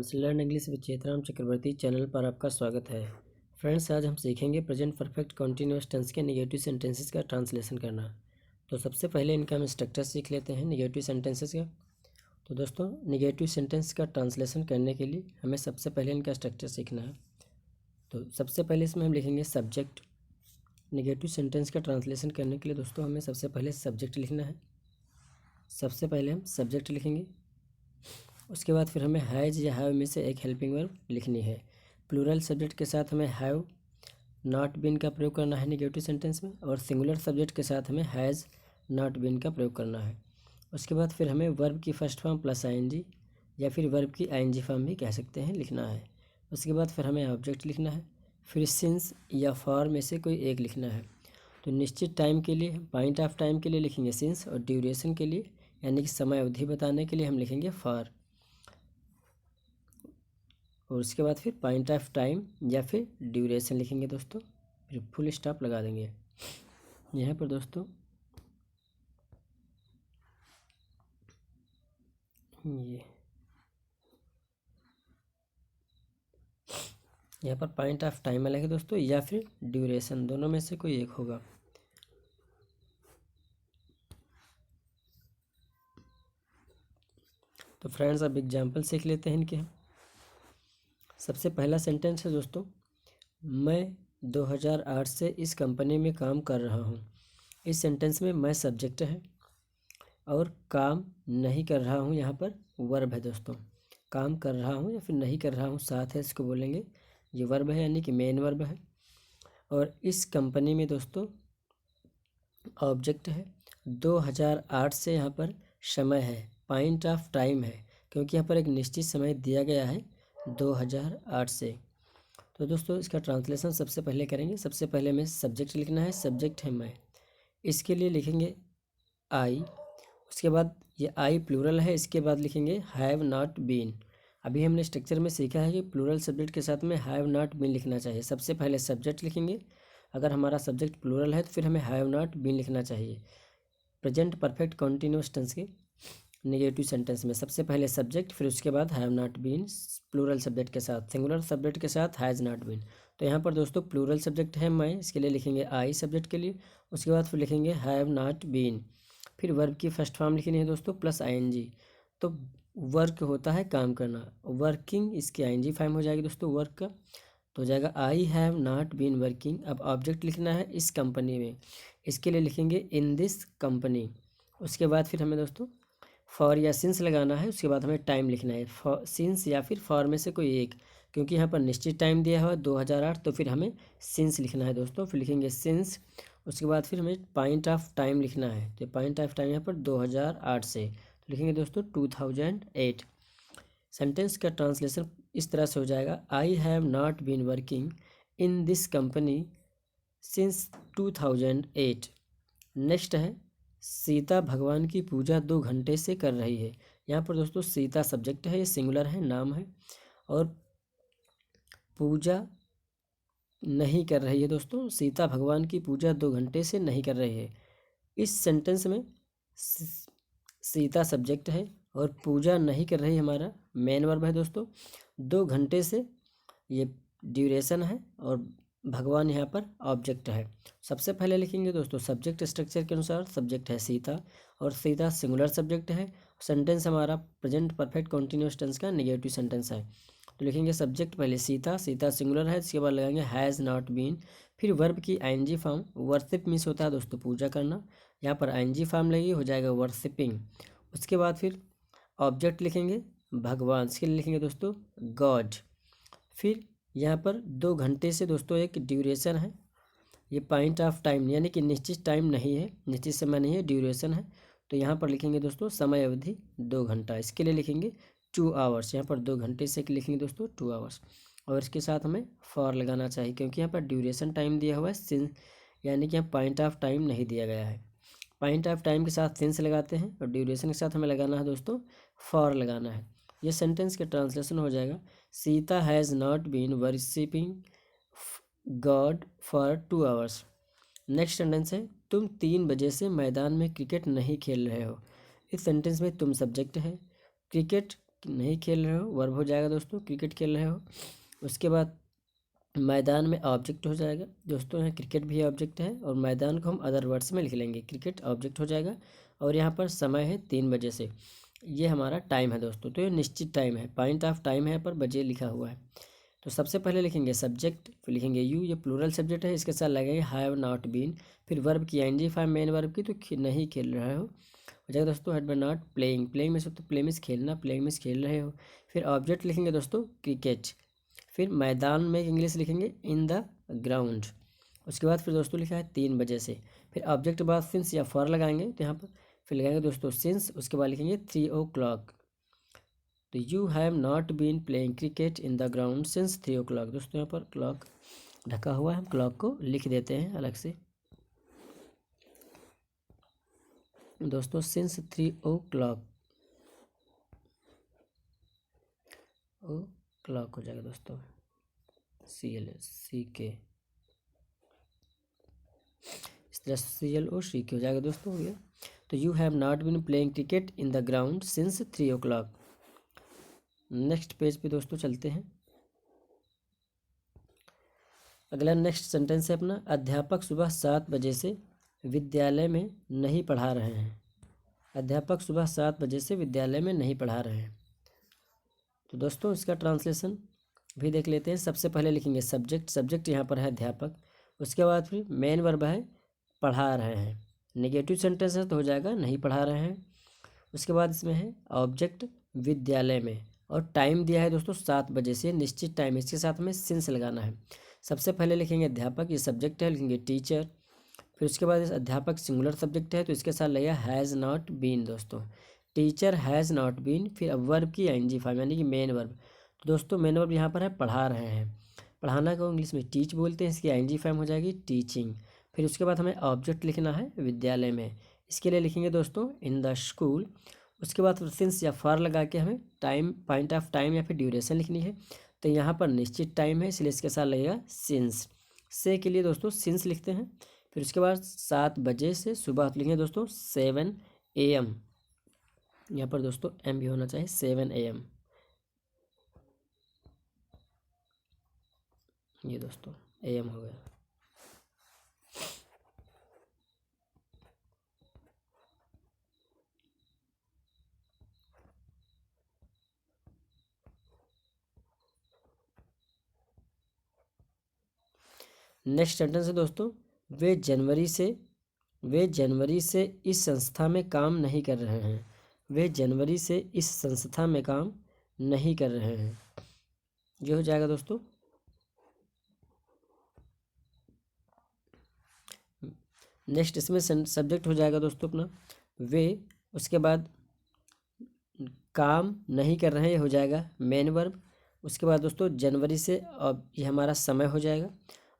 Friends, learn English with Chetram Chakravarti channel पर आपका स्वागत है। फ्रेंड्स, आज हम सीखेंगे प्रेजेंट परफेक्ट कॉन्टिन्यूअस टेंस के नेगेटिव सेंटेंसेस का ट्रांसलेशन करना। तो सबसे पहले इनका हम स्ट्रक्चर सीख लेते हैं नेगेटिव सेंटेंसेस का। तो दोस्तों, नेगेटिव सेंटेंस का ट्रांसलेशन करने के लिए हमें सबसे पहले इनका स्ट्रक्चर सीखना है। तो सबसे पहले इसमें हम लिखेंगे सब्जेक्ट। नेगेटिव सेंटेंस का ट्रांसलेशन करने के लिए दोस्तों हमें सबसे पहले सब्जेक्ट लिखना है। सबसे पहले हम सब्जेक्ट लिखेंगे, उसके बाद फिर हमें हैज़ या हैव में से एक हेल्पिंग वर्ब लिखनी है। प्लूरल सब्जेक्ट के साथ हमें हैव नॉट बीन का प्रयोग करना है नेगेटिव सेंटेंस में, और सिंगुलर सब्जेक्ट के साथ हमें हैज़ नॉट बीन का प्रयोग करना है। उसके बाद फिर हमें वर्ब की फर्स्ट फॉर्म प्लस आईएनजी या फिर वर्ब की आईएनजी फॉर्म भी कह सकते हैं लिखना है। उसके बाद फिर हमें ऑब्जेक्ट लिखना है, फिर सिंस या फॉर में से कोई एक लिखना है। तो निश्चित टाइम के लिए, पॉइंट ऑफ टाइम के लिए लिखेंगे सिंस, और ड्यूरेशन के लिए यानी कि समय अवधि बताने के लिए हम लिखेंगे फॉर। और उसके बाद फिर पॉइंट ऑफ टाइम या फिर ड्यूरेशन लिखेंगे दोस्तों, फिर फुल स्टॉप लगा देंगे यहाँ पर दोस्तों। ये यहाँ पर पॉइंट ऑफ टाइम अलग है दोस्तों, या फिर ड्यूरेशन, दोनों में से कोई एक होगा। तो फ्रेंड्स, अब एग्जाम्पल सीख लेते हैं इनके। सबसे पहला सेंटेंस है दोस्तों, मैं 2008 से इस कंपनी में काम कर रहा हूँ। इस सेंटेंस में मैं सब्जेक्ट है और काम नहीं कर रहा हूँ यहाँ पर वर्ब है दोस्तों। काम कर रहा हूँ या फिर नहीं कर रहा हूँ साथ है, इसको बोलेंगे ये वर्ब है यानी कि मेन वर्ब है। और इस कंपनी में दोस्तों ऑब्जेक्ट है। 2008 से यहाँ पर समय है, पॉइंट ऑफ टाइम है, क्योंकि यहाँ पर एक निश्चित समय दिया गया है 2008 से। तो दोस्तों, इसका ट्रांसलेशन सबसे पहले करेंगे। सबसे पहले हमें सब्जेक्ट लिखना है, सब्जेक्ट है मैं, इसके लिए लिखेंगे आई। उसके बाद ये आई प्लूरल है, इसके बाद लिखेंगे हैव नॉट बीन। अभी हमने स्ट्रक्चर में सीखा है कि प्लूरल सब्जेक्ट के साथ में हैव नॉट बीन लिखना चाहिए। सबसे पहले सब्जेक्ट लिखेंगे, अगर हमारा सब्जेक्ट प्लूरल है तो फिर हमें हैव नॉट बीन लिखना चाहिए। प्रेजेंट परफेक्ट कॉन्टिन्यूअस टेंस के नेगेटिव सेंटेंस में सबसे पहले सब्जेक्ट, फिर उसके बाद have not been plural subject के साथ, सिंगुलर सब्जेक्ट के साथ हैज़ नॉट बीन। तो यहाँ पर दोस्तों प्लूरल सब्जेक्ट है मैं, इसके लिए लिखेंगे आई सब्जेक्ट के लिए। उसके बाद फिर लिखेंगे हैव नॉट बीन, फिर वर्ब की फर्स्ट फॉर्म लिखनी है दोस्तों प्लस आईएनजी। तो वर्क होता है काम करना, वर्किंग इसकी आईएनजी फॉर्म हो जाएगी दोस्तों वर्क का, तो हो जाएगा I have not been working. अब ऑब्जेक्ट लिखना है इस कंपनी में, इसके लिए लिखेंगे इन दिस कंपनी। उसके बाद फिर हमें दोस्तों फॉर या सिंस लगाना है। उसके बाद हमें टाइम लिखना है, फॉर सिंस या फिर फॉर में से कोई एक, क्योंकि यहाँ पर निश्चित टाइम दिया हुआ है 2008, तो फिर हमें सिंस लिखना है दोस्तों। फिर लिखेंगे सिंस, उसके बाद फिर हमें पॉइंट ऑफ टाइम लिखना है। तो पॉइंट ऑफ टाइम यहाँ पर 2008 से, तो लिखेंगे दोस्तों 2008। सेंटेंस का ट्रांसलेशन इस तरह से हो जाएगा, I have not been working in this company since 2008। Next है, सीता भगवान की पूजा 2 घंटे से कर रही है। यहाँ पर दोस्तों सीता सब्जेक्ट है, ये सिंगुलर है, नाम है, और पूजा नहीं कर रही है दोस्तों। सीता भगवान की पूजा 2 घंटे से नहीं कर रही है। इस सेंटेंस में सीता सब्जेक्ट है और पूजा नहीं कर रही हमारा मेन वर्ब है दोस्तों। 2 घंटे से ये ड्यूरेशन है, और भगवान यहाँ पर ऑब्जेक्ट है। सबसे पहले लिखेंगे दोस्तों सब्जेक्ट स्ट्रक्चर के अनुसार, सब्जेक्ट है सीता, और सीता सिंगुलर सब्जेक्ट है। सेंटेंस हमारा प्रेजेंट परफेक्ट कॉन्टिन्यूअस टेंस का नेगेटिव सेंटेंस है। तो लिखेंगे सब्जेक्ट पहले सीता, सीता सिंगुलर है, इसके बाद लगाएंगे हैज़ नॉट बीन, फिर वर्ब की आईएनजी फॉर्म। वर्शिप मीन्स होता है दोस्तों पूजा करना, यहाँ पर आईएनजी फॉर्म लगी, हो जाएगा वर्शिपिंग। उसके बाद फिर ऑब्जेक्ट लिखेंगे भगवान, इसके लिए लिखेंगे दोस्तों गॉड। फिर यहाँ पर 2 घंटे से दोस्तों एक ड्यूरेशन है, ये पॉइंट ऑफ टाइम यानी कि निश्चित टाइम नहीं है, निश्चित समय नहीं है, ड्यूरेशन है। तो यहाँ पर लिखेंगे दोस्तों समय अवधि 2 घंटा, इसके लिए लिखेंगे 2 आवर्स। यहाँ पर 2 घंटे से लिखेंगे दोस्तों 2 आवर्स, और इसके साथ हमें फॉर लगाना चाहिए, क्योंकि यहाँ पर ड्यूरेशन टाइम दिया हुआ है सिंस, यानी कि यहाँ पॉइंट ऑफ टाइम नहीं दिया गया है। पॉइंट ऑफ टाइम के साथ सिंस लगाते हैं, और ड्यूरेशन के साथ हमें लगाना है दोस्तों फॉर लगाना है। ये सेंटेंस का ट्रांसलेशन हो जाएगा, Sita has not been worshipping God for 2 hours. Next sentence है, तुम 3 बजे से मैदान में क्रिकेट नहीं खेल रहे हो। इस सेंटेंस में तुम सब्जेक्ट है, क्रिकेट नहीं खेल रहे हो, वर्ब हो जाएगा दोस्तों क्रिकेट खेल रहे हो। उसके बाद मैदान में ऑब्जेक्ट हो जाएगा दोस्तों, यहाँ क्रिकेट भी ऑब्जेक्ट है और मैदान को हम अदर वर्ड्स में लिख लेंगे, क्रिकेट ऑब्जेक्ट हो जाएगा। और यहाँ पर समय है 3 बजे से, ये हमारा टाइम है दोस्तों, तो ये निश्चित टाइम है, पॉइंट ऑफ टाइम है, यहाँ पर बजे लिखा हुआ है। तो सबसे पहले लिखेंगे सब्जेक्ट, फिर लिखेंगे यू, ये प्लूरल सब्जेक्ट है, इसके साथ लगेंगे हैव नॉट बीन, फिर वर्ब की एनजी फॉर्म मेन वर्ब की, तो नहीं खेल रहे हो जाएगा दोस्तों। Had been not playing, playing में से तो प्ले मीन्स खेलना, प्लेइंग मीन्स खेल रहे हो। फिर ऑब्जेक्ट लिखेंगे दोस्तों क्रिकेट, फिर मैदान में इंग्लिश लिखेंगे इन द ग्राउंड। उसके बाद फिर दोस्तों लिखा है 3 बजे से, फिर ऑब्जेक्ट के बाद सिंस या फॉर लगाएंगे, तो यहाँ पर फिर लगाएंगे दोस्तों सिंस, उसके बाद लिखेंगे 3 o'clock। तो you have not been playing cricket in the ground since 3 o'clock। दोस्तों यहाँ पर क्लॉक ढका हुआ है, हम क्लॉक को लिख देते हैं अलग से दोस्तों, सिंस 3 o'clock, ओ क्लॉक हो जाएगा दोस्तों, CLCK, इस तरह CLOCK हो जाएगा दोस्तों, हो गया। तो you have not been playing cricket in the ground since 3 o'clock। Next page पे दोस्तों चलते हैं। अगला नेक्स्ट सेंटेंस है अपना, अध्यापक सुबह 7 बजे से विद्यालय में नहीं पढ़ा रहे हैं। अध्यापक सुबह 7 बजे से विद्यालय में नहीं पढ़ा रहे हैं। तो दोस्तों इसका ट्रांसलेशन भी देख लेते हैं। सबसे पहले लिखेंगे सब्जेक्ट, सब्जेक्ट यहाँ पर है अध्यापक, उसके बाद फिर मेन वर्ब है पढ़ा रहे हैं, नेगेटिव सेंटेंस है तो हो जाएगा नहीं पढ़ा रहे हैं। उसके बाद इसमें है ऑब्जेक्ट विद्यालय में, और टाइम दिया है दोस्तों 7 बजे से, निश्चित टाइम, इसके साथ में सिंस लगाना है। सबसे पहले लिखेंगे अध्यापक, ये सब्जेक्ट है, लिखेंगे टीचर। फिर उसके बाद इस अध्यापक सिंगुलर सब्जेक्ट है तो इसके साथ लगेगा हैज़ नॉट बीन दोस्तों, टीचर हैज़ नॉट बीन। फिर अब वर्ब की ING फॉर्म यानी कि मेन वर्ब, तो दोस्तों मेन वर्ब यहाँ पर है पढ़ा रहे हैं, पढ़ाना को इंग्लिश में टीच बोलते हैं, इसकी ING फॉर्म हो जाएगी टीचिंग। फिर उसके बाद हमें ऑब्जेक्ट लिखना है विद्यालय में, इसके लिए लिखेंगे दोस्तों इन द स्कूल। उसके बाद सिंस या फॉर लगा के हमें टाइम, पॉइंट ऑफ टाइम या फिर ड्यूरेशन लिखनी है, तो यहाँ पर निश्चित टाइम है इसलिए इसके साथ लगेगा सिंस, से के लिए दोस्तों सिंस लिखते हैं। फिर उसके बाद 7 बजे से सुबह लिखेंगे दोस्तों 7 AM, यहाँ पर दोस्तों M भी होना चाहिए, 7 AM, ये दोस्तों AM हो गया। नेक्स्ट सेंटेंस है दोस्तों, वे जनवरी से इस संस्था में काम नहीं कर रहे हैं। वे जनवरी से इस संस्था में काम नहीं कर रहे हैं, ये हो जाएगा दोस्तों। नेक्स्ट इसमें सब्जेक्ट हो जाएगा दोस्तों अपना वे, उसके बाद काम नहीं कर रहे हैं, ये हो जाएगा मेन वर्ब। उसके बाद दोस्तों जनवरी से अब ये हमारा समय हो जाएगा,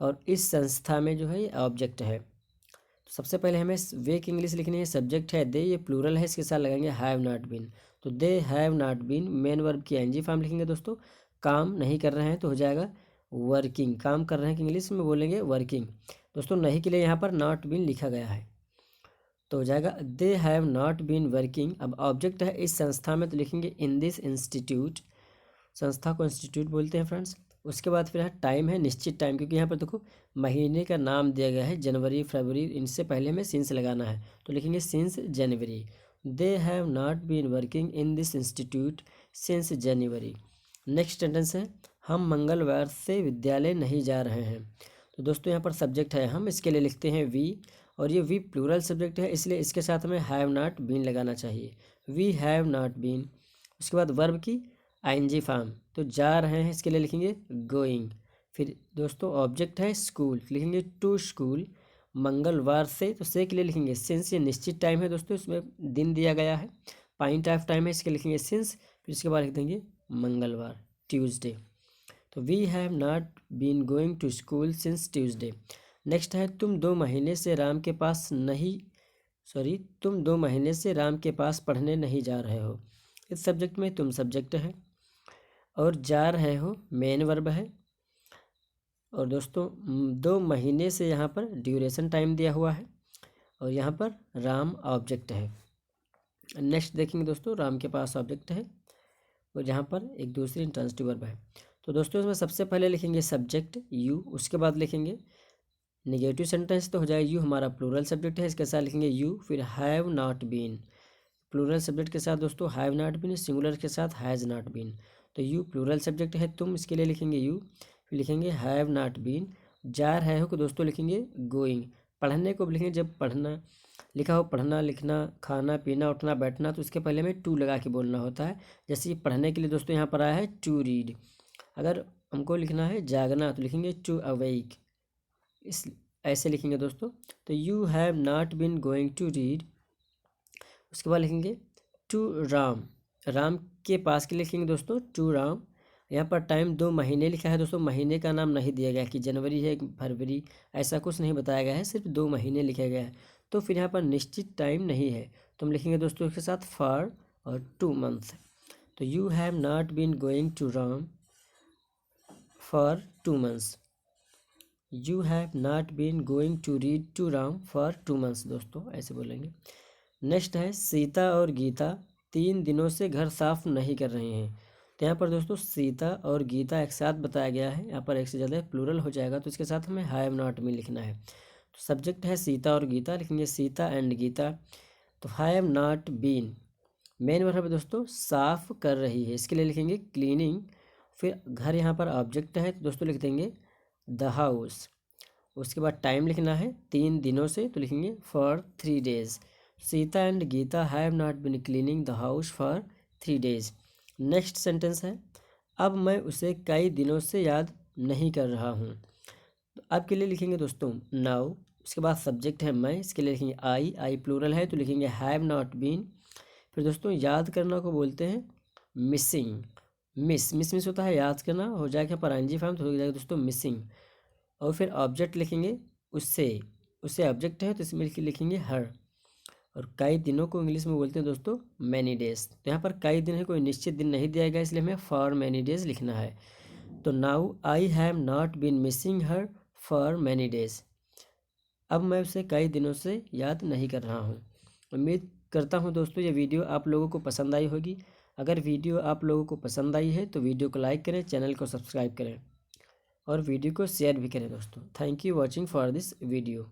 और इस संस्था में जो है ये ऑब्जेक्ट है। तो सबसे पहले हमें वे की इंग्लिश लिखनी है, सब्जेक्ट है दे, ये प्लूरल है, इसके साथ लगाएंगे हैव नॉट बीन, तो they have not been, main verb की ING फॉर्म लिखेंगे दोस्तों, काम नहीं कर रहे हैं तो हो जाएगा वर्किंग, काम कर रहे हैं कि इंग्लिश में बोलेंगे वर्किंग दोस्तों, नहीं के लिए यहाँ पर नॉट बीन लिखा गया है, तो हो जाएगा they have not been working. अब ऑब्जेक्ट है इस संस्था में, तो लिखेंगे इन दिस इंस्टीट्यूट, संस्था को इंस्टीट्यूट बोलते हैं फ्रेंड्स। उसके बाद फिर है टाइम है निश्चित टाइम, क्योंकि यहाँ पर देखो महीने का नाम दिया गया है जनवरी फरवरी, इनसे पहले हमें सिंस लगाना है, तो लिखेंगे since January. They have not been working in this institute since January. Next sentence है, हम मंगलवार से विद्यालय नहीं जा रहे हैं। तो दोस्तों यहाँ पर सब्जेक्ट है हम, इसके लिए लिखते हैं वी, और ये वी प्लूरल सब्जेक्ट है इसलिए इसके साथ हमें हैव नॉट बीन लगाना चाहिए, वी हैव नॉट बीन। उसके बाद वर्ब की ING फॉर्म, तो जा रहे हैं इसके लिए लिखेंगे गोइंग। फिर दोस्तों ऑब्जेक्ट है स्कूल, लिखेंगे टू स्कूल, मंगलवार से, तो से के लिए लिखेंगे सिंस, ये निश्चित टाइम है दोस्तों, इसमें दिन दिया गया है, पॉइंट ऑफ टाइम है, इसके लिखेंगे सिंस, फिर इसके बाद लिख देंगे मंगलवार ट्यूसडे। तो we have not been going to school since Tuesday. Next है तुम 2 महीने से राम के पास पढ़ने नहीं जा रहे हो। इस सब्जेक्ट में तुम सब्जेक्ट है, और जा रहे हो मेन वर्ब है, और दोस्तों 2 महीने से यहाँ पर ड्यूरेशन टाइम दिया हुआ है, और यहाँ पर राम ऑब्जेक्ट है। नेक्स्ट देखेंगे दोस्तों, राम के पास ऑब्जेक्ट है, और जहाँ पर एक दूसरी इंट्रांसिटिव वर्ब है। तो दोस्तों इसमें सबसे पहले लिखेंगे सब्जेक्ट यू, उसके बाद लिखेंगे नेगेटिव सेंटेंस तो हो जाए यू हमारा प्लूरल सब्जेक्ट है, इसके साथ लिखेंगे यू, फिर have not been plural subject के साथ दोस्तों हैव नॉट बीन, सिंगुलर के साथ हैज़ नॉट बीन। तो यू प्लूरल सब्जेक्ट है तुम, इसके लिए लिखेंगे यू, फिर लिखेंगे हैव नॉट बीन। जा रहे हो को दोस्तों लिखेंगे गोइंग। पढ़ने को लिखेंगे जब पढ़ना लिखा हो, पढ़ना लिखना खाना पीना उठना बैठना, तो इसके पहले में टू लगा के बोलना होता है। जैसे कि पढ़ने के लिए दोस्तों यहाँ पर आया है टू रीड। अगर हमको लिखना है जागना तो लिखेंगे टू अवेक, इस ऐसे लिखेंगे दोस्तों। तो you have not been going to read. उसके बाद लिखेंगे टू राम, राम के पास के लिखेंगे दोस्तों टू राम। यहाँ पर टाइम 2 महीने लिखा है दोस्तों, महीने का नाम नहीं दिया गया कि जनवरी है फरवरी, ऐसा कुछ नहीं बताया गया है, सिर्फ 2 महीने लिखा गया है। तो फिर यहाँ पर निश्चित टाइम नहीं है, तो हम लिखेंगे दोस्तों इसके साथ फॉर और 2 मंथ। तो you have not been going to Ram for 2 months. You have not been going to read to Ram for 2 months दोस्तों, ऐसे बोलेंगे। नेक्स्ट है सीता और गीता 3 दिनों से घर साफ नहीं कर रहे हैं। तो यहाँ पर दोस्तों सीता और गीता एक साथ बताया गया है, यहाँ पर एक से ज़्यादा प्लूरल हो जाएगा, तो इसके साथ हमें हैव नॉट बीन लिखना है। तो सब्जेक्ट है सीता और गीता, लिखेंगे सीता एंड गीता। तो have not been main verb है दोस्तों साफ कर रही है, इसके लिए लिखेंगे क्लीनिंग। फिर घर यहाँ पर ऑब्जेक्ट है, तो दोस्तों लिख देंगे द हाउस। उसके बाद टाइम लिखना है 3 दिनों से, तो लिखेंगे for 3 days. Sita and Gita have not been cleaning the house for 3 days. Next sentence है अब मैं उसे कई दिनों से याद नहीं कर रहा हूँ। तो अब के लिए लिखेंगे दोस्तों नाउ। उसके बाद सब्जेक्ट है मैं, इसके लिए लिखेंगे आई प्लूरल है, तो लिखेंगे हैव नॉट बीन। फिर दोस्तों याद करना को बोलते हैं मिसिंग, मिस होता है याद करना, हो जाएगा पर आईएनजी फॉर्म, तो हो जाएगा दोस्तों मिसिंग। और फिर ऑब्जेक्ट लिखेंगे उससे ऑब्जेक्ट है, तो इसमें लिखेंगे हर। और कई दिनों को इंग्लिश में बोलते हैं दोस्तों मैनी डेज। तो यहाँ पर कई दिन है, कोई निश्चित दिन नहीं दिया गया, इसलिए हमें फॉर मैनी डेज लिखना है। तो now I have not been missing her for many days. अब मैं उसे कई दिनों से याद नहीं कर रहा हूँ। उम्मीद करता हूँ दोस्तों ये वीडियो आप लोगों को पसंद आई होगी। अगर वीडियो आप लोगों को पसंद आई है तो वीडियो को लाइक करें, चैनल को सब्सक्राइब करें और वीडियो को शेयर भी करें दोस्तों। Thank you watching for this video.